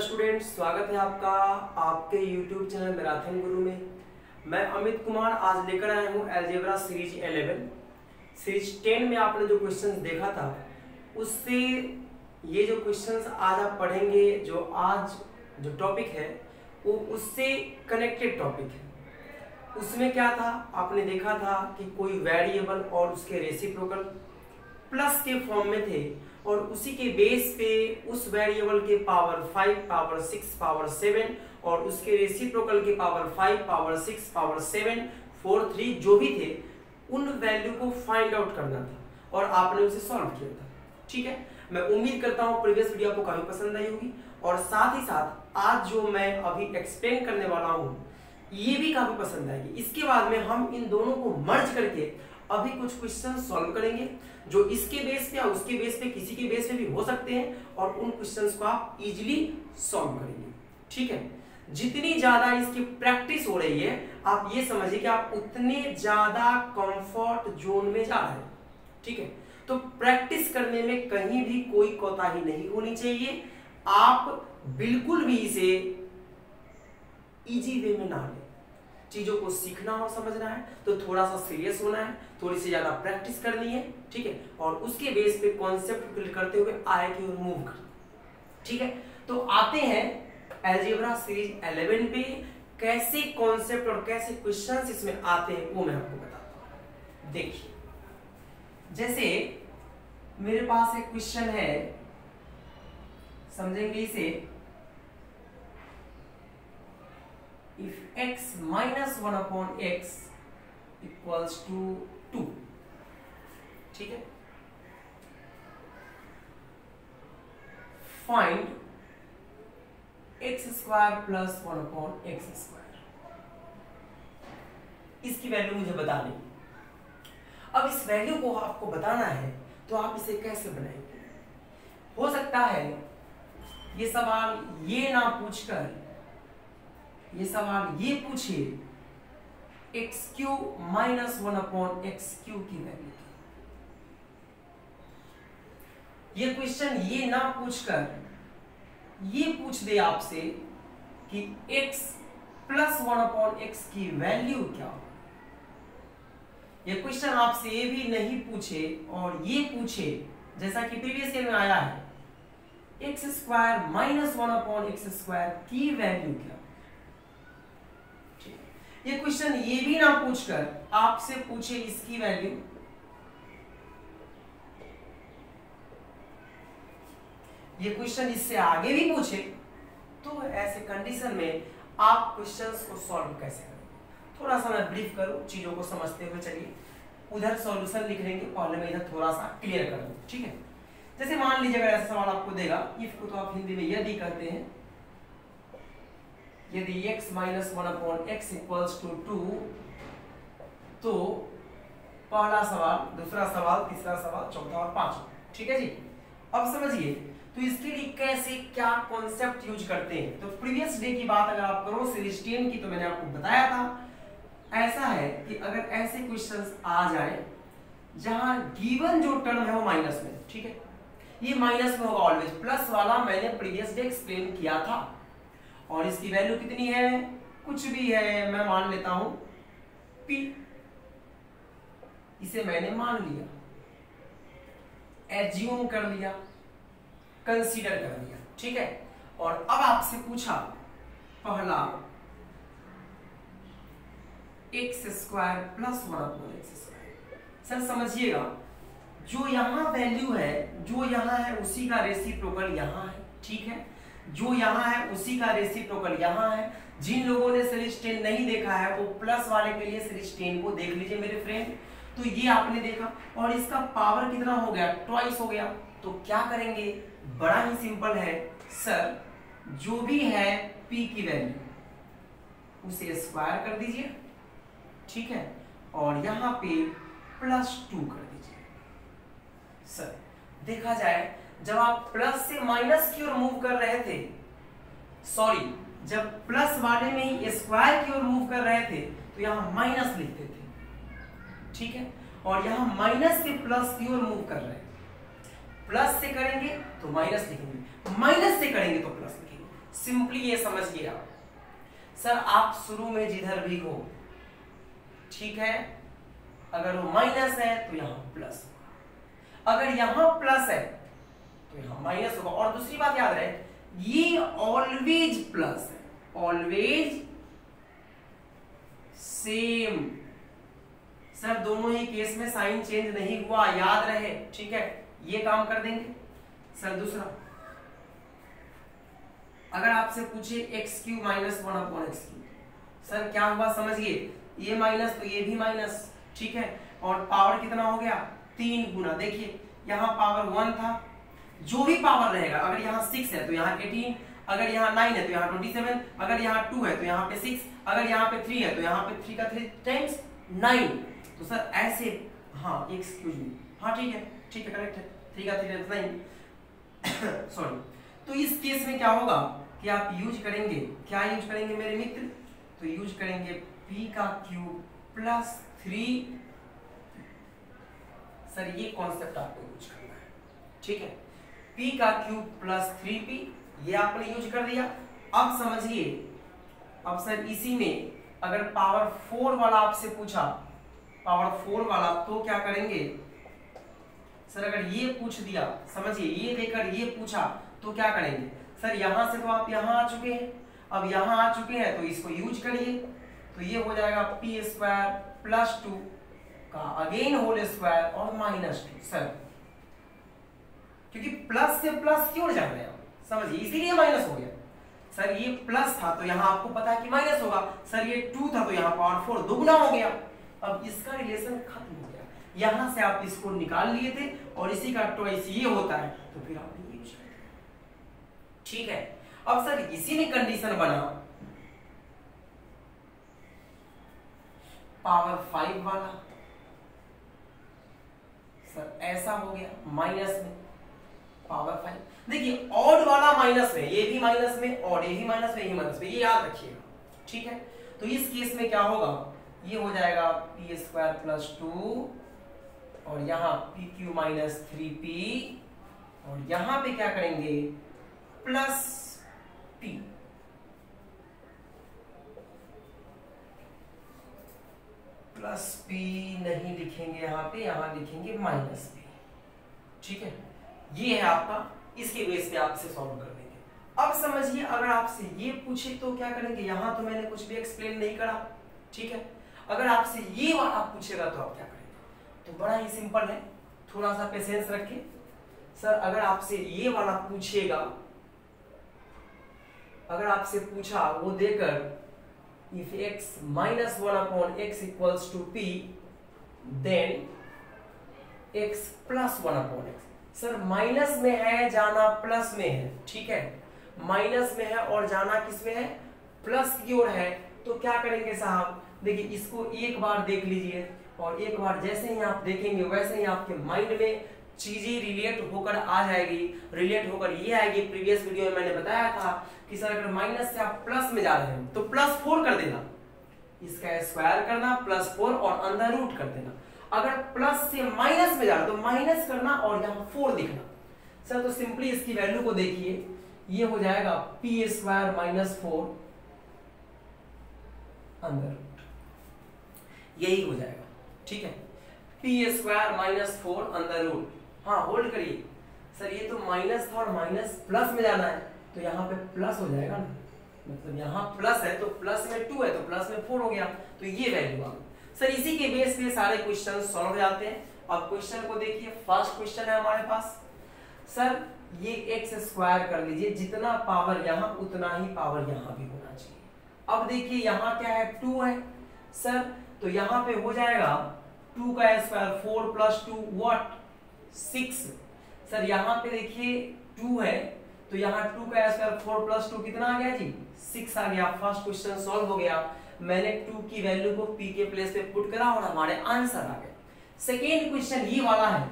Student, स्वागत है आपका आपके YouTube चैनल मैराथन गुरु में। मैं अमित कुमार आज लेकर आया हूँ अलजेब्रा सीरीज 11। सीरीज 10 में आपने जो क्वेश्चंस देखा था उससे ये जो क्वेश्चंस आज आप पढ़ेंगे, जो आज जो टॉपिक है वो उससे कनेक्टेड टॉपिक है। उसमें क्या था, आपने देखा था कि कोई वेरिएबल और उसके रेसिप्रोकल प्लस के फॉर्म में थे और उसी के बेस पे उस वेरिएबल के पावर 5, पावर 6, पावर 7 और उसके रेसिप्रोकल के पावर 5, पावर 6, पावर 7, 4, 3 जो भी थे उन वैल्यू को फाइंड आउट करना था और आपने उसे सॉल्व किया था। ठीक है, मैं उम्मीद करता हूं प्रीवियस वीडियो आपको काफी पसंद आई होगी और साथ ही साथ आज जो मैं अभी एक्सप्लेन करने वाला हूं ये भी काफी पसंद आएगी। इसके बाद में हम इन दोनों को मर्ज करके अभी कुछ क्वेश्चन सॉल्व करेंगे जो इसके बेस पे या उसके बेस पे किसी के बेस पे भी हो सकते हैं और उन क्वेश्चंस को आप इजीली सॉल्व करेंगे। ठीक है, जितनी ज्यादा इसकी प्रैक्टिस हो रही है आप ये समझिए कि आप उतने ज्यादा कंफर्ट जोन में जा रहे हैं। ठीक है, तो प्रैक्टिस करने में कहीं भी कोई कोताही नहीं होनी चाहिए। आप बिल्कुल भी इसे इजी वे में ना लें। चीजों को सीखना और समझना है तो थोड़ा सा सीरियस होना है, थोड़ी सी ज्यादा प्रैक्टिस करनी है। ठीक है, और उसके बेस पे कॉन्सेप्ट क्लियर करते हुए आगे की ओर मूव करना। ठीक है, तो आते हैं अलजेब्रा सीरीज 11 पे। कैसे कॉन्सेप्ट और कैसे क्वेश्चंस इसमें आते हैं वो मैं आपको बताता हूं। देखिए, जैसे मेरे पास एक क्वेश्चन है, समझेंगे इसे। If x minus 1 upon x equals to 2, ठीक है, find x square plus 1 upon x square। इसकी वैल्यू मुझे बतानी। अब इस वैल्यू को आपको बताना है तो आप इसे कैसे बनाएंगे? हो सकता है ये सवाल ये ना पूछकर ये सवाल ये पूछिए x Q minus 1 upon x Q की वैल्यू। ये क्वेश्चन ये ना पूछकर ये पूछ दे आपसे कि x प्लस 1 अपॉन एक्स की वैल्यू क्या हो। ये क्वेश्चन आपसे ये भी नहीं पूछे और ये पूछे जैसा कि प्रीवियस ईयर में आया है x square minus 1 upon x square की वैल्यू क्या। ये क्वेश्चन ये भी ना पूछकर आपसे पूछे इसकी वैल्यू, ये क्वेश्चन इससे आगे भी पूछे, तो ऐसे कंडीशन में आप क्वेश्चंस को सॉल्व कैसे करेंगे? थोड़ा सा मैं ब्रीफ करूं, चीजों को समझते हुए चलिए। उधर सॉल्यूशन लिख लेंगे, पहले मैं इधर थोड़ा सा क्लियर कर दूं। ठीक है, जैसे मान लीजिए अगर ऐसा सवाल आपको देगा, इफ को तो आप हिंदी में यदि कहते हैं, यदि x minus 1 upon x equals to 2, तो पहला सवाल, दूसरा सवाल, तीसरा सवाल, चौथा और पांचवा। ठीक है जी, अब समझिए तो इसके लिए कैसे क्या कॉन्सेप्ट यूज करते हैं। तो प्रीवियस डे की बात अगर आप करो सीरीज 10 की, तो मैंने आपको बताया था ऐसा है कि अगर ऐसे क्वेश्चंस आ जाए जहां गिवन जो टर्म है वो माइनस में, ठीक है, ये माइनस में होगा ऑलवेज। प्लस वाला मैंने प्रीवियस डे एक्सप्लेन किया था और इसकी वैल्यू कितनी है, कुछ भी है, मैं मान लेता हूं p, इसे मैंने मान लिया, एज्यूम कर लिया, कंसीडर कर लिया। ठीक है, और अब आपसे पूछा पहला x square plus 1 upon x square. Sir समझिएगा, जो यहां वैल्यू है, जो यहां है उसी का रेसिप्रोकल यहां है। ठीक है, जो यहां है उसी का रेसिप्रोकल यहां है। जिन लोगों ने सीरीज 10 नहीं देखा है वो प्लस वाले के लिए सीरीज 10 को देख लीजिए मेरे फ्रेंड। तो ये आपने देखा और इसका पावर कितना हो गया, ट्वाइस हो गया। तो क्या करेंगे, बड़ा ही सिंपल है सर, जो भी है p की वैल्यू उसे स्क्वायर कर दीजिए। ठीक है, और यहां पे +2 कर दीजिए। सर देखा जाए जब आप प्लस से माइनस की ओर मूव कर रहे थे, सॉरी, जब प्लस वाले में ही स्क्वायर की ओर मूव कर रहे थे तो यहां माइनस लिखते थे। ठीक है, और यहां माइनस से प्लस की ओर मूव कर रहे हैं। प्लस से करेंगे तो माइनस लिखेंगे, माइनस से करेंगे तो प्लस लिखेंगे। सिंपली ये समझिए आप, सर आप शुरू में जिधर भी हो, ठीक है, अगर वो माइनस है तो यहां प्लस होगा, अगर यहां प्लस है तो यहां माइनस होगा। और दूसरी बात याद रहे, ये ऑलवेज प्लस है, ऑलवेज सेम। सर दोनों ही केस में साइन चेंज नहीं हुआ, याद रहे, ठीक है, ये काम कर देंगे। सर दूसरा, अगर आपसे पूछे x cube minus 1/x3, sir क्या हुआ समझिए, ये माइनस तो ये भी माइनस, ठीक है, और पावर कितना हो गया 3 गुना। देखिए यहाँ पावर 1 था, जो भी पावर रहेगा, अगर यहाँ 6 है तो यहाँ 18, अगर यहाँ 9 है तो यहाँ 27, अगर यहाँ 2 है तो यहाँ पे 6, अगर यहाँ पे 3 है तो यहाँ पे 3 का 3 टाइम्स 9। तो सर ऐसे, हाँ एक्सक्यूज मी, हाँ ठीक है करेक्ट है, 3 का 3 टाइम्स 9 सॉरी। तो इस केस में क्या होगा कि आप यूज करेंगे, क्या यूज करेंगे मेरे मित्र, तो यूज करेंगे p का क्यूब प्लस 3। सर ये कॉन्सेप्ट आपको यूज करना है, ठीक है, p का क्यूब प्लस 3p, ये आपने यूज कर दिया। अब समझिए, अब सर इसी में अगर पावर 4 वाला आपसे पूछा, पावर 4 वाला, तो क्या करेंगे सर, अगर ये पूछ दिया, समझिए ये देकर ये पूछा तो क्या करेंगे सर, यहां से तो आप यहां आ चुके हैं, अब यहां आ चुके हैं तो इसको यूज करिए, तो ये हो जाएगा p² प्लस 2 का अगेन होल स्क्वायर और माइनस 2। सर क्योंकि प्लस से प्लस क्यों जा रहे हैं आप, समझिए इसीलिए माइनस हो गया। सर ये प्लस था तो यहाँ आपको पता है कि माइनस होगा, सर ये 2 था तो यहाँ पावर 4 दुगना हो गया। अब इसका रिलेशन खत्म हो गया, यहां से आप इसको निकाल लिए थे और इसी का ट्वाइस ये होता है, तो फिर आपने यूज कर दिया, ठीक है। अब सर इसी में कंडीशन बना पावर 5 वाला, सर ऐसा हो गया माइनस में पावर 5। देखिए ऑड वाला माइनस में, ये भी माइनस में, ऑड ये भी माइनस में, ये माइनस में, ये याद रखिएगा, ठीक है। तो इस केस में क्या होगा, ये हो जाएगा p² प्लस 2 और यहाँ pq माइनस 3p और यहाँ पे क्या करेंगे प्लस p, प्लस p नहीं लिखेंगे यहाँ पे, यहाँ लिखेंगे माइनस p, ठीक है। ये है आपका, इसके बेस पे आपसे सॉल्व कर देंगे। अब समझिए अगर आपसे ये पूछे तो क्या करेंगे, यहाँ तो मैंने कुछ भी एक्सप्लेन नहीं करा, ठीक है। अगर आपसे ये वाला पूछेगा तो आप क्या करेंगे, तो बड़ा ही सिंपल है, थोड़ा सा पेशेंस रखिए। सर अगर आपसे ये वाला पूछेगा, अगर आपसे पूछा वो देकर if x minus 1/x equals to p then x plus 1/x, sir minus में है जाना प्लस में है, ठीक है, माइनस में है और जाना किस में है, प्लस की ओर है, तो क्या करेंगे साहब, देखिए इसको एक बार देख लीजिए और एक बार जैसे ही आप देखेंगे वैसे ही आपके माइंड में चीजें रिलेट होकर आ जाएगी, रिलेट होकर ये आएगी। प्रीवियस वीडियो में मैंने बताया था कि सर अगर माइनस से आप प्लस में जा रहे हैं तो प्लस 4 कर देना, इसका स्क्वायर करना प्लस 4 और अंदर रूट कर देना। अगर प्लस से माइनस में जा रहा तो माइनस करना और यहाँ 4 लिखना। सर तो सिंपली इसकी वैल्यू को देखिए, ये हो जाएगा p² माइनस 4 अंदर रूट, यही हो जाएगा, ठीक है, p² माइनस 4 अंदर रूट। हाँ होल्ड करिए, सर ये तो माइनस था और माइनस प्लस में जाना है तो यहाँ पे प्लस हो जाएगा ना, मतलब यहाँ प्लस है तो प्लस में 2 है तो प्लस में 4 हो गया, तो ये वैल्यू आ गई। सर इसी के बेस पे सारे क्वेश्चन सॉल्व हो जाते हैं। अब क्वेश्चन को देखिए, फर्स्ट क्वेश्चन है हमारे पास, सर ये x² कर लीजिए, जितना पावर यहाँ उतना ही पावर यहाँ भी होना चाहिए। अब देखिए यहाँ क्या है, 2 है सर, तो यहाँ पे हो जाएगा 2 का स्क्वायर 4 प्लस 2 व्हाट 6। सर यहाँ पे देखिए 2 है तो यहाँ 2 का स्क्वायर 4 प्लस 2 कितना आ गया जी, 6 आ गया। फर्स्ट क्वेश्चन सॉल्व हो गया, मैंने 2 की वैल्यू को p के प्लेस पे पुट करा और हमारे आंसर आ गए। सेकेंड क्वेश्चन ये वाला है,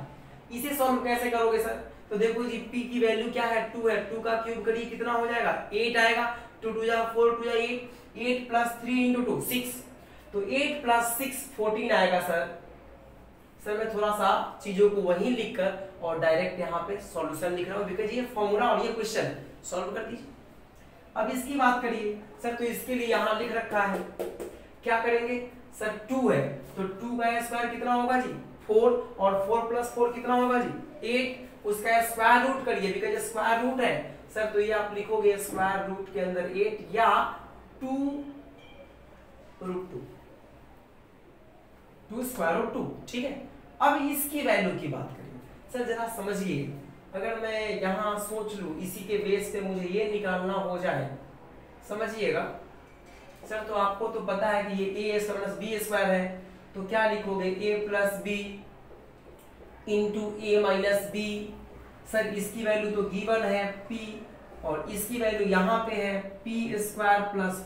इसे सॉल्व कैसे करोगे सर, तो देखो जी p की वैल्यू क्या है, 2 है, 2 का क्यूब करिए कितना हो जाएगा 8 आएगा, 2 2 जा 4 2 जा 8, 8 प्लस 3 इंटू 2 6, तो 8 प्लस 6 14 आएगा सर। सर मैं थोड़ा सा चीजों को वहीं लिखकर और डायरेक्ट यहाँ पे सॉल्यूशन लिख रहा हूँ, बिकॉज ये फॉर्मूला और ये क्वेश्चन सॉल्व कर दीजिए। अब इसकी बात करिए सर, तो इसके लिए यहाँ लिख रखा है, क्या करेंगे सर, 2 है तो 2 का स्क्वायर कितना होगा जी 4, और 4 + 4 कितना होगा जी 8, उसका स्क्वायर रूट करिए बिकॉज स्क्वायर रूट है सर, तो ये आप लिखोगे स्क्वायर रूट के अंदर 8 या 2√2, 2 स्क्वायर रूट 2, ठीक है। अब इसकी वैल्यू की बात करिए सर, जरा समझिए, अगर मैं यहां सोच लूं इसी के बेस पे मुझे ये निकालना हो जाए, समझिएगा सर, तो आपको तो पता है कि ये a + b² है, तो क्या लिखोगे a + b * a - b। Sir इसकी वैल्यू तो गिवन है p, और इसकी वैल्यू यहाँ पे है p² +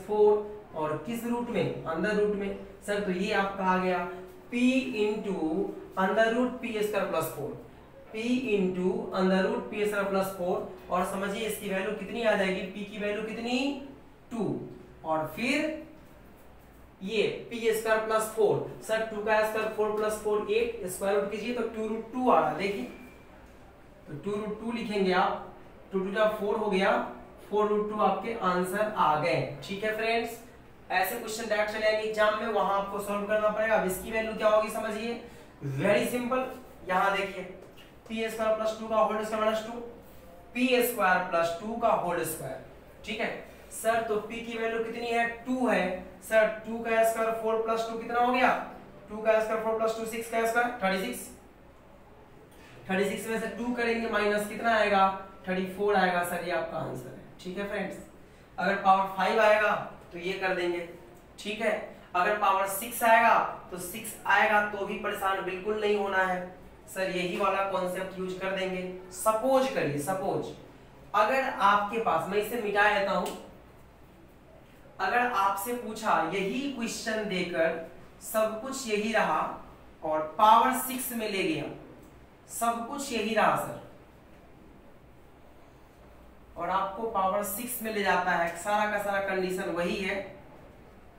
4, और किस रूट में, अंडर रूट में सर, तो ये आपका आ गया p * √p² + 4, p * √p² + 4, और समझिए इसकी वैल्यू कितनी आ जाएगी, p की वैल्यू कितनी 2, और फिर ये p² + 4 सर, 2 का स्क्वायर 4 + 4 8, स्क्वायर रूट कीजिए तो 2√2 आ रहा, देखिए तो 2√2 लिखेंगे आप, 2 × 2 4 हो गया, 4√2 आपके आंसर आ गए, ठीक है फ्रेंड्स। ऐसे क्वेश्चन डायरेक्ट चले आएंगे एग्जाम में, वहां आपको सॉल्व करना पड़ेगा। अब इसकी वैल्यू क्या होगी समझिए, वेरी सिंपल, यहां देखिए p² + 2 का होल स्क्वायर - 2, p² + 2 का होल स्क्वायर, ठीक है सर, तो p की वैल्यू कितनी है 2 है सर, 2 का स्क्वायर 4 + 2 कितना हो गया, 2 का स्क्वायर 4 + 2 6 का स्क्वायर 36, 36 में से 2 करेंगे माइनस कितना आएगा 34 आएगा सर, ये आपका आंसर है, ठीक है फ्रेंड्स। अगर पावर 5 आएगा तो ये कर देंगे, ठीक है, अगर पावर 6 आएगा तो 6 आएगा तो भी परेशान बिल्कुल नहीं होना है सर, यही वाला कॉन्सेप्ट यूज कर देंगे। सपोज करिए, सपोज अगर आपके पास, मैं इसे मिटा देता हूं, अगर आपसे पूछा यही क्वेश्चन देकर सब कुछ यही रहा और पावर 6 में ले गया, सब कुछ यही रहा सर, और आपको पावर 6 में ले जाता है, सारा का सारा कंडीशन वही है,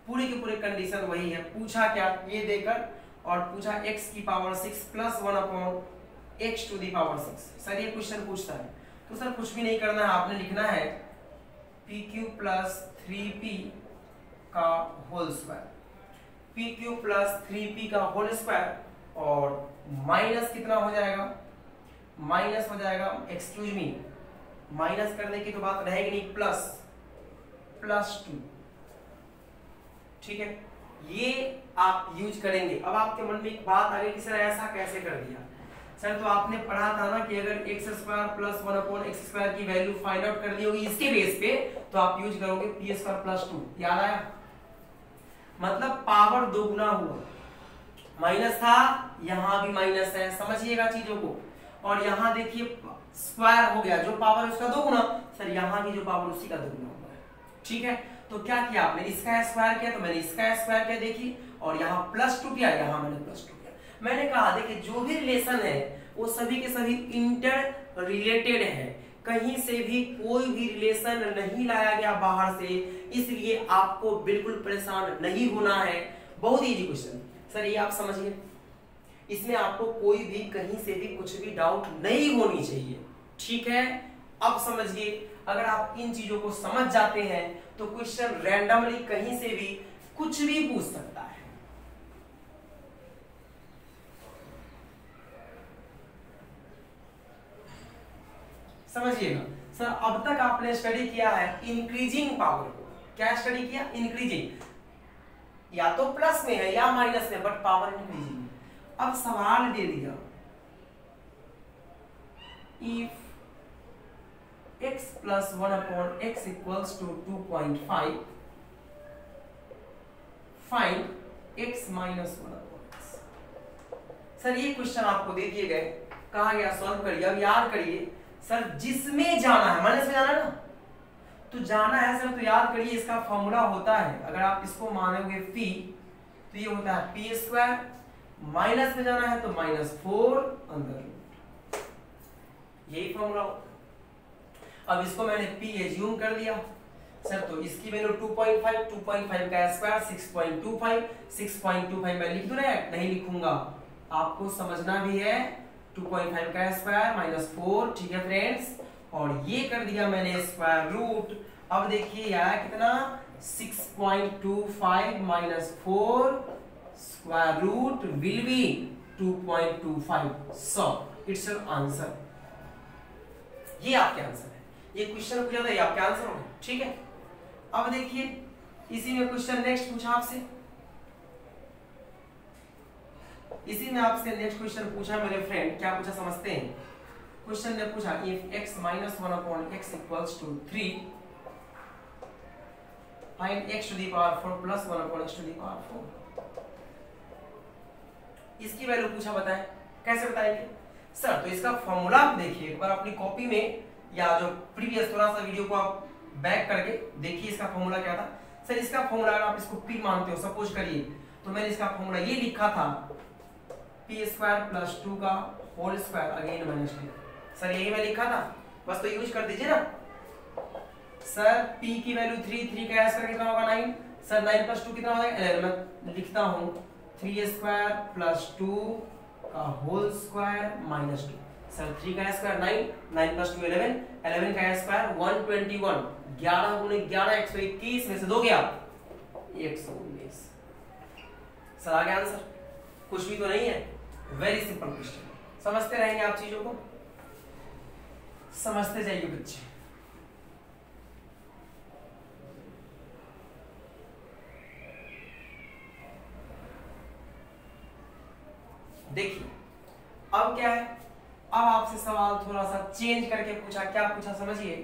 पूरी की पूरी कंडीशन वही है, पूछा क्या ये देकर, और पूछा x की पावर 6 + 1/x⁴ सर, ये क्वेश्चन पूछता है तो सर कुछ भी नहीं करना है, आपने लिखना है pq + 3p का होल स्क्वायर, pq + 3p का होल स्क्वायर, और माइनस कितना हो जाएगा, माइनस हो जाएगा, एक्सक्यूज मी, माइनस करने की तो बात रहेगी नहीं, +2, ठीक है, ये आप यूज करेंगे। अब आपके मन में एक बात आ गई कि सर ऐसा कैसे कर दिया सर, तो आपने पढ़ा था ना कि अगर x² + 1/x² की वैल्यू फाइंड आउट कर ली होगी इसके बेस पे, तो आप यूज करोगे p² + 2, याद आया, मतलब पावर 2 गुना हुआ, माइनस था यहां भी माइनस है, समझिएगा चीजों को, और यहां देखिए स्क्वायर हो गया, जो पावर उसका 2 गुना सर, यहां भी जो पावर उसी का 2 गुना हुआ है, ठीक है, तो क्या किया आपने, इसका स्क्वायर किया तो मैंने इसका स्क्वायर किया, देखिए, और यहाँ +2 किया, यहाँ मैंने +2 किया। मैंने कहा देखिए जो भी रिलेशन है वो सभी के सभी इंटर रिलेटेड है, कहीं से भी कोई भी रिलेशन नहीं लाया गया बाहर से, इसलिए आपको बिल्कुल परेशान नहीं होना है, बहुत इजी क्वेश्चन सर, ये आप समझिए, इसमें आपको कोई भी कहीं से भी कुछ भी डाउट नहीं होनी चाहिए, ठीक है। अब समझिए, अगर आप इन चीजों को समझ जाते हैं तो क्वेश्चन रैंडमली कहीं से भी कुछ भी पूछ सकता है। समझिएगा सर, अब तक आपने स्टडी किया है इंक्रीजिंग पावर को, क्या स्टडी किया, इंक्रीजिंग, या तो प्लस में है या माइनस में, बट पावर इंक्रीजिंग। अब सवाल दे दिया if x + 1/x = 2.5 find x - 1/x। Sir ये क्वेश्चन आपको दे दिए गए, कहा गया सॉल्व करिए। अब याद करिए सर, जिसमें जाना है, माइनस में जाना है ना, तो जाना है सर, तो याद करिए इसका फॉर्मूला होता है, अगर आप इसको मानोगे phi तो ये होता है p², माइनस में जाना है तो -4 अंदर रूट, यही फॉर्मूला। अब इसको मैंने p एज्यूम कर लिया सर, तो इसकी वैल्यू 2.5, 2.5 का स्क्वायर 6.25, 6.25 मैं लिख दूं ना, नहीं लिखूंगा, आपको समझना भी है, 2.5 का स्क्वायर -4, ठीक है फ्रेंड्स, और ये कर दिया मैंने स्क्वायर रूट। अब देखिए ये आया कितना 6.25 minus 4 square root will be 2.25, so it's your answer. ये आपके आंसर है, ये क्वेश्चन पूछा था, ये आपके आंसर होंगे, ठीक है। अब देखिए इसी में क्वेश्चन नेक्स्ट पूछा आपसे, इसी में आपसे नेक्स्ट क्वेश्चन पूछा मेरे फ्रेंड, क्या पूछा समझते हैं। क्वेश्चन ने पूछा if x minus 1 upon x equals to 3 find x to the power 4 plus 1 upon x to the power 4। इसकी वैल्यू पूछा, बताएं कैसे बताएंगे सर। तो इसका फॉर्मूला आप देखिए एक बार अपनी कॉपी में, या जो प्रीवियस थोड़ा सा वीडियो को आप बैक करके देखिए इसका फॉर्मूला क्या था। सर इसका फॉर्मूला अगर आप इसको p मानते हो सपोज करिए, तो मैंने इसका फॉर्मूला ये लिखा था p स्क्वायर प्लस 2 का whole square again minus 2। Sir यही मैं लिखा था, बस तो यूज कर दीजिए ना। सर p की वैल्यू 3 का ऐड करके कितना होगा 9। सर 9 प्लस 2 कितना हो जाएगा 11। मैं लिखता हूं 3 स्क्वायर प्लस 2 का होल स्क्वायर माइनस 2। सर 3 का स्क्वायर 9 प्लस 2 11, 11 का स्क्वायर 121, 11 गुणे 11 121 में से 2 गया 119। सर आ गया आंसर, कुछ भी तो नहीं है, वेरी सिंपल क्वेश्चन। समझते रहेंगे आप चीजों को, समझते जाइए बच्चे। देखिए अब क्या है, अब आपसे सवाल थोड़ा सा चेंज करके पूछा। क्या पूछा समझिए,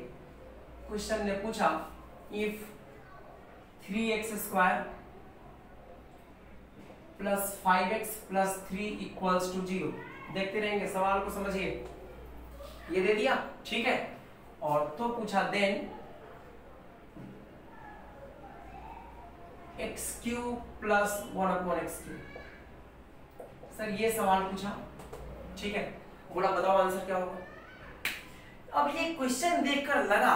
क्वेश्चन ने पूछा if 3x square plus 5x plus 3 equals to 0। देखते रहेंगे, सवाल को समझिए। ये दे दिया, ठीक है। और तो पूछा then x cube plus 1 upon x cube. Sir ये सवाल पूछा, ठीक है। बोला बताओ आंसर क्या होगा। अब ये क्वेश्चन देखकर लगा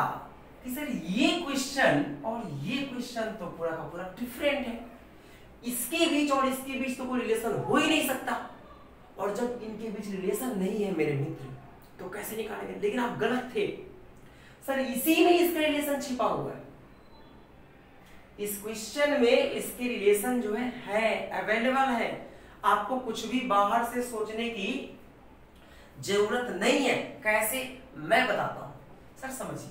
कि सर ये क्वेश्चन और ये क्वेश्चन तो पूरा का पूरा डिफरेंट है, इसके बीच और इसके बीच तो कोई रिलेशन हो ही नहीं सकता। और जब इनके बीच रिलेशन नहीं है मेरे मित्र, तो कैसे निकालेंगे। लेकिन आप गलत थे सर, इसी में इसका रिलेशन छिपा हुआ है। इस क्वेश्चन में इसके रिलेशन जो है अवेलेबल है। आपको कुछ भी बाहर से सोचने की जरूरत नहीं है। कैसे, मैं बताता हूं। सर समझिए,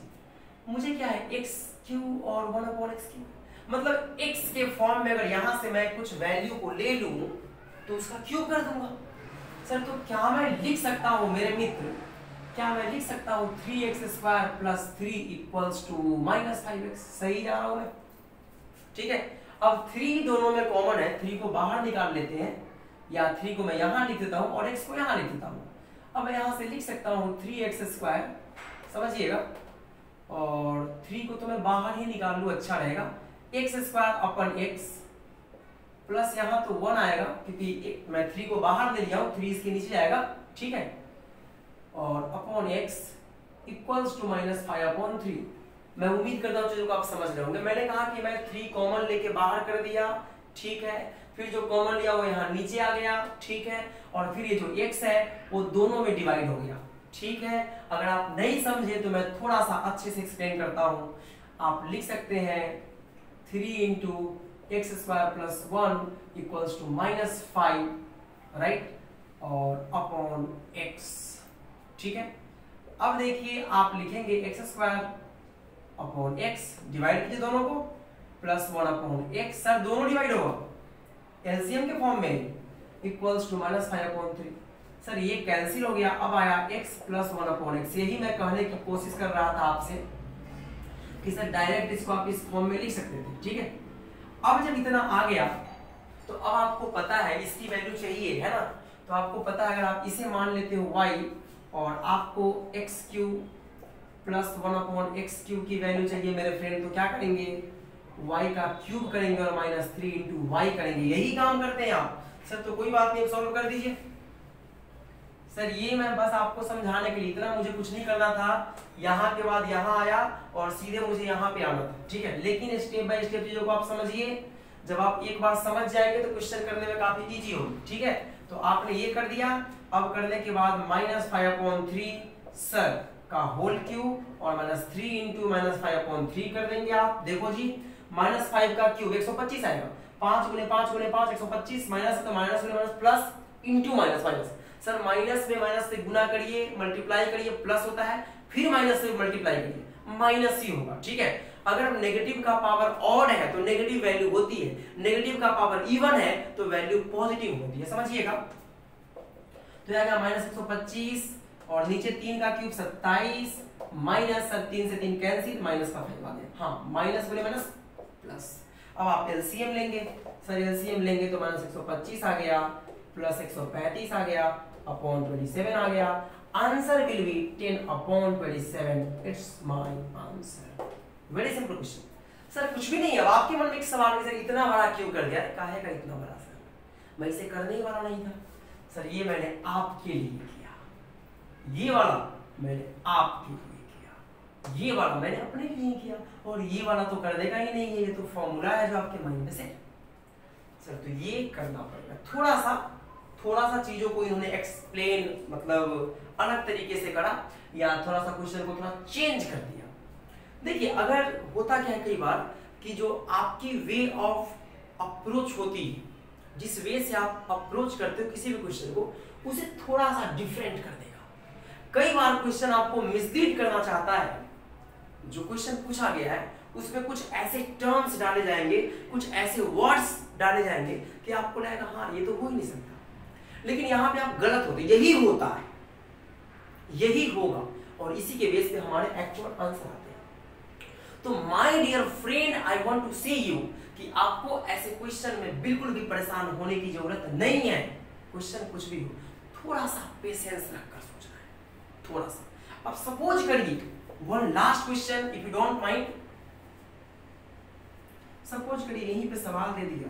मुझे क्या है x क्यूब और 1 अपॉन एक्स क्यूब, मतलब x के फॉर्म में अगर यहां से मैं कुछ वैल्यू को ले लूं तो उसका क्यूब कर दूंगा। सर तो क्या मैं लिख सकता हूं मेरे मित्र, क्या मैं लिख सकता हूं 3x square plus 3 equals to minus 5x। सही जा रहा हूं मैं, ठीक है। अब 3 दोनों में कॉमन है, 3 को बाहर निकाल लेते हैं, या 3 को मैं यहां लिख देता हूं और x को यहां लिख देता हूं। अब मैं यहां से लिख सकता हूं 3x स्क्वायर, समझिएगा, और 3 को तो मैं बाहर ही निकाल लूं, अच्छा रहेगा। x square upon x plus यहां तो 1 आएगा, क्योंकि मैं 3 को बाहर ले लिया हूं, 3 इसके नीचे जाएगा, ठीक है। और upon x equals to minus 5 upon 3। मैं उम्मीद करता हूं चीजों को आप समझ रहे होंगे। मैंने कहा कि मैं 3 कॉमन लेके बाहर कर दिया, ठीक है। फिर जो कॉमन लिया वो यहाँ नीचे आ गया, ठीक है। और फिर ये जो x है वो दोनों में डिवाइड हो गया, ठीक है। अगर आप नहीं समझे तो मैं थोड़ा सा अच्छे से एक्सप्लेन करता हूँ। आप लिख सकते हैं 3 into x square plus 1 equals to minus 5, right, और अपॉन x, ठीक है। अब देखिए आप लिखेंगे x square upon x, divide कीजिए दोनों को, प्लस 1 अपॉन एक्स। सर दोनों डिवाइड होगा एलसीएम के फॉर्म में, equals to minus 5 upon 3। Sir ये कैंसिल हो गया, अब आया x प्लस 1 अपॉन एक्स। यही मैं कहने की कोशिश कर रहा था आपसे कि सर डायरेक्ट इसको आप इस फॉर्म में लिख सकते थे, ठीक है। अब जब इतना आ गया तो अब आपको पता है इसकी वैल्यू चाहिए, है ना। तो आपको पता है अगर आप इसे मान लेते हो y और आपको x cube plus 1 upon x cube की वैल्यू चाहिए मेरे फ्रेंड, तो क्या करेंगे, y का क्यूब करेंगे और माइनस 3 इंटू वाई करेंगे। यही काम करते हैं आप। सर तो कोई बात नहीं, सॉल्व कर दीजिए। सर ये मैं बस आपको समझाने के लिए, इतना मुझे कुछ नहीं करना था। यहाँ के बाद यहाँ आया और सीधे मुझे यहाँ पे आना था, ठीक है। लेकिन स्टेप बाय स्टेप चीजों को आप समझिए। जब आप एक बार समझ जाएंगे तो क्वेश्चन करने में काफी इजी होगी, ठीक है। तो आपने ये कर दिया। अब करने के बाद माइनस 5 अपॉन 3, सर का होल क्यूब और -3 इंटू -5/3 कर देंगे आप। देखो जी -5 का क्यूब 125 आएगा, 5 गुने 5 गुने 5 125, माइनस है तो माइनस गुने minus plus into minus minus. Sir minus में माइनस से गुना करिए, मल्टीप्लाई करिए, प्लस होता है, फिर माइनस से मल्टीप्लाई करिए, माइनस ही होगा। ठीक है, अगर नेगेटिव का पावर ऑड है तो नेगेटिव वैल्यू होती है, नेगेटिव का पावर इवन है तो वैल्यू पॉजिटिव होती है, समझिएगा। तो आएगा -125 और नीचे 3 का क्यूब 27 माइनस, सर 3 से 3 कैंसिल, माइनस का 5 आ गया। हाँ, माइनस गुने माइनस प्लस। अब आप एलसीएम लेंगे, सर एलसीएम लेंगे तो -125 आ गया प्लस 135 आ गया अपॉन 27 आ गया। Answer will B 10/27। It's my answer. Very simple question. Sir कुछ भी नहीं है, अब आपके मन में एक सवाल है, सर इतना बड़ा क्यों कर दिया, काहे का इतना बड़ा सर, मैं इसे करने ही वाला नहीं था। सर ये मैंने आपके लिए किया, ये वाला मैंने आपके लिए किया, ये वाला मैंने अपने लिए किया, और ये वाला तो कर देगा ही नहीं है, ये तो फॉर्मूला है जो आपके मन में से। सर तो ये करना पड़ेगा, थोड़ा सा चीजों को इन्होंने एक्सप्लेन मतलब अलग तरीके से करा, या थोड़ा सा क्वेश्चन को थोड़ा चेंज कर दिया। देखिए अगर होता क्या है कई बार कि जो आपकी वे ऑफ अप्रोच होती है, जिस वे से आप अप्रोच करते हो किसी भी क्वेश्चन को, उसे थोड़ा सा डिफरेंट कर देगा। कई बार क्वेश्चन आपको मिसलीड करना चाहता है, जो क्वेश्चन पूछा गया है उसमें कुछ ऐसे टर्म्स डाले जाएंगे, कुछ ऐसे वर्ड्स डाले जाएंगे कि आपको लगेगा हाँ ये तो हो ही नहीं सकता, लेकिन यहाँ पे आप गलत होते, यही होता है, यही होगा, और इसी के बेस पे हमारे एक्चुअल आंसर आते हैं। तो my dear friend, I want to say you कि आपको ऐसे क्वेश्चन में बिल्कुल भी परेशान होने की जरूरत नहीं है। क्वेश्चन कुछ भी हो, थोड़ा सा पेशेंस रखकर सोचना है, थोड़ा सा। अब सपोज करिए one last question, if you don't mind, suppose करिए यहीं पे सवाल दे दिया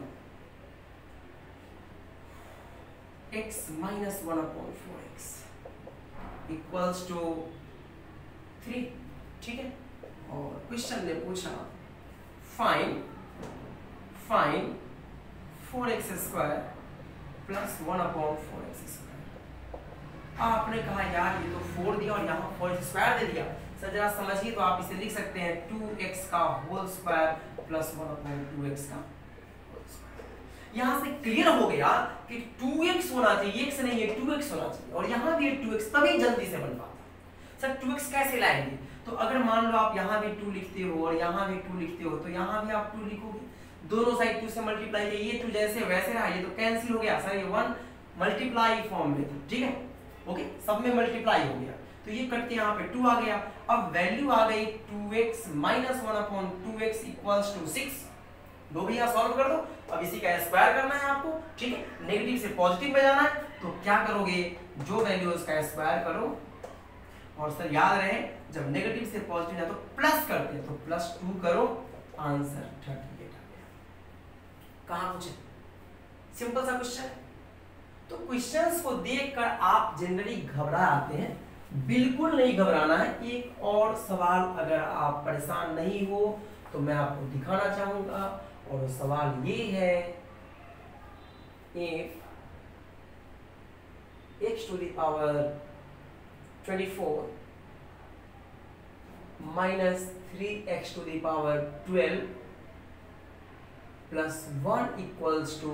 x minus 1/4x equals to 3, ठीक है, और क्वेश्चन ने पूछा फाइंड 4x² प्लस 1/4x²। आपने कहा यार ये तो 4 दिया और यहाँ 4x² दे दिया, सर जरा समझिए, तो आप इसे लिख सकते हैं 2x का होल स्क्वायर प्लस 1/2x का होल स्क्वायर। यहाँ से क्लियर हो गया कि 2x होना चाहिए, x नहीं है 2x होना चाहिए, और यहाँ भी 2x, तभी जल्दी से बन पाता। सर 2x कैसे लाएंगे, तो अगर मान लो आप यहाँ भी 2 लिखते हो और यहाँ भी 2 लिखते हो, तो यहाँ भी आप 2 लिखोगे, दोनों साइड 2 से मल्टीप्लाई किया, ये 2 जैसे वैसे रहा, ये तो कैंसिल हो गया, सर ये 1 मल्टीप्लाई फॉर्म में था, ठीक है, ओके, सब में मल्टीप्लाई हो गया, तो ये कट के यहाँ पे 2 आ गया। अब वैल्यू आ गई 2x minus 1/2x equals to 6। दो भी यहाँ सॉल्व कर दो, अब इसी का स्क्वायर करना है आपको, ठीक है, नेगेटिव से पॉजिटिव में जाना है, तो क्या करोगे, जो वैल्यू उसका स्क्वायर करो, और सर याद रहे जब नेगेटिव से पॉजिटिव जाए तो प्लस करते हैं, तो +2 करो, आंसर 38 आ गया। कहाँ पूछे, सिंपल सा क्वेश्चन है। तो क्वेश्चंस को देखकर आप जनरली घबरा आते हैं, बिल्कुल नहीं घबराना है। एक और सवाल अगर आप परेशान नहीं हो तो मैं आपको दिखाना चाहूंगा, और सवाल ये है, if x to the power 24 minus 3x to the power 12 plus 1 equals to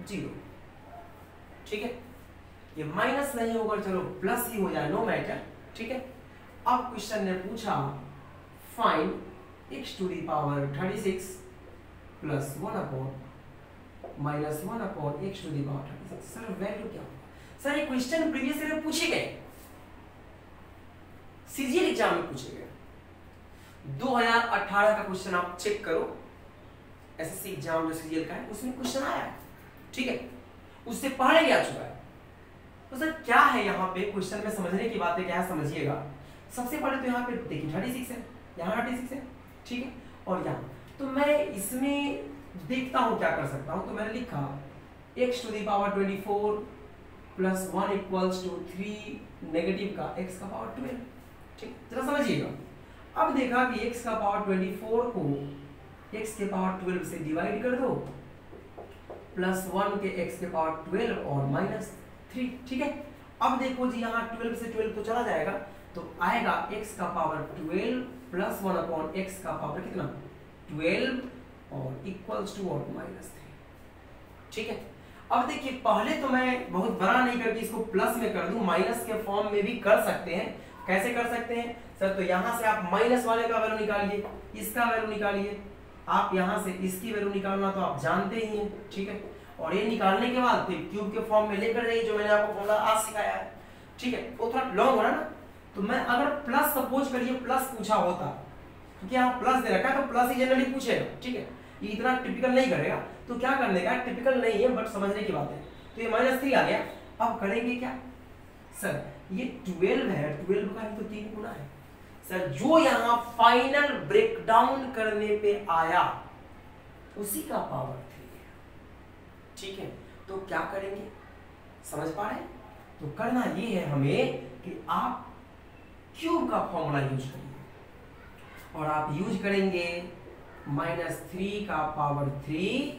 0, ठीक है, ये माइनस नहीं होगा, चलो प्लस ही हो जाए, नो मैटर, ठीक है। अब क्वेश्चन ने पूछा find x to the power 36 plus 1 minus 1/x to the power 36। Sir value क्या होगा, सर ये क्वेश्चन प्रीवियस ईयर में पूछे गए, सीजीएल एग्जाम में पूछे गए, 2018 का क्वेश्चन आप चेक करो, एसएससी एग्जाम जो सीजीएल का है उसमें क्वेश्चन आया है, ठीक है, उससे पहले भी आ चुका है। तो सर क्या है यहाँ पे क्वेश्चन में समझने की बातें क्या है, समझिएगा। सबसे पहले तो यहाँ पे देखिए 36 है, यहाँ 36 है, ठीक है, और यहाँ तो मैं इसमें देखता हूँ क्या कर सकता हूँ, तो मैंने लिखा x to the power 24 plus 1 equals to 3 negative का x का पावर 12, ठीक, जरा समझिएगा। अब देखा कि x का पावर 24 को x के पावर 12 से डिवाइड कर दो, प्लस 1 के x के पावर 12 और -3, ठीक है। अब देखो जी यहाँ 12 से 12 तो चला जाएगा, तो आएगा x का पावर 12 प्लस 1 अपॉन x का पावर कितना 12 और इक्वल्स टू और -3। ठीक है, अब देखिए पहले तो मैं बहुत बड़ा नहीं करके इसको प्लस में कर दूं, माइनस के फॉर्म में भी कर सकते हैं। कैसे कर सकते हैं सर? तो यहां से आप माइनस वाले का वैल्यू निकालिए, इसका वैल्यू निकालिए, आप यहां से इसकी वैल्यू निकालना तो आप जानते ही हैं। ठीक है, और ये निकालने के बाद फिर क्यूब के फॉर्म में लेकर जाइए, जो मैंने आपको फॉर्मूला आज सिखाया है। ठीक है, वो थोड़ा लॉन्ग हो रहा है ना, तो मैं अगर प्लस सपोज करिए प्लस पूछा होता, क्योंकि यहाँ प्लस दे रखा है तो प्लस ही जनरली पूछेगा। ठीक है, ये इतना टिपिकल नहीं करेगा, तो क्या करने का टिपिकल नहीं है बट समझने की बात है। तो ये -3 आ गया। अब करेंगे क्या सर? ये 12 है, 12 का ही तो 3 गुना है सर। जो यहाँ फाइनल ब्रेकडाउन करने पे आया उसी का पावर 3 है। ठीक है, तो क्या करेंगे समझ पा रहे हैं? तो करना ये है हमें कि आप क्यूब का फॉर्मूला यूज करिए, और आप यूज करेंगे -3 का पावर 3,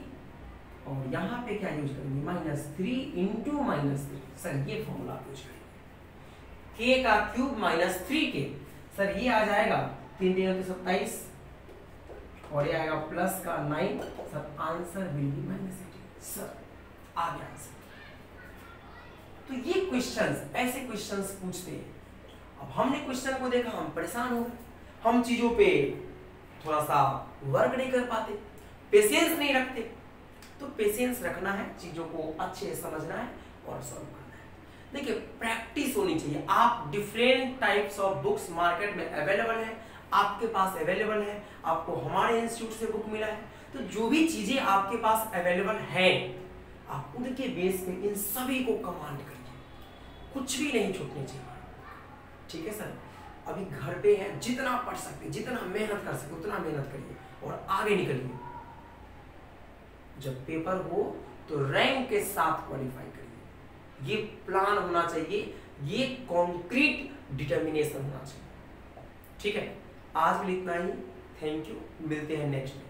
और यहां पे क्या यूज करेंगे -3 इंटू -3। सर ये फॉर्मूला आप यूज करेंगे, k का क्यूब -3k। सर ये आ जाएगा 3 3 27 और ये आएगा प्लस का 9। Sir answer will be -18। Sir आ गया आंसर। तो ये क्वेश्चंस, ऐसे क्वेश्चंस पूछते हैं। अब हमने क्वेश्चन को देखा, हम परेशान हो गए, हम चीजों पे थोड़ा सा वर्क नहीं कर पाते, पेशेंस नहीं रखते। तो पेशेंस रखना है, चीजों को अच्छे से समझना है और सॉल्व करना है। देखिए प्रैक्टिस होनी चाहिए। आप different types of books market में अवेलेबल है, आपके पास अवेलेबल है, आपको हमारे इंस्टीट्यूट से बुक मिला है। तो जो भी चीजें आपके पास अवेलेबल है, आप उनके बेस पे इन सभी को कमांड करिए, कुछ भी नहीं छूटने चाहिए। ठीक है सर, अभी घर पे है, जितना पढ़ सकते, जितना मेहनत कर सकते उतना मेहनत करिए और आगे निकलिए। जब पेपर हो तो रैंक के साथ क्वालिफाई करिए। ये प्लान होना चाहिए, ये कॉन्क्रीट डिटर्मिनेशन होना चाहिए। ठीक है, आज भी इतना ही। थैंक यू, मिलते हैं नेक्स्ट में।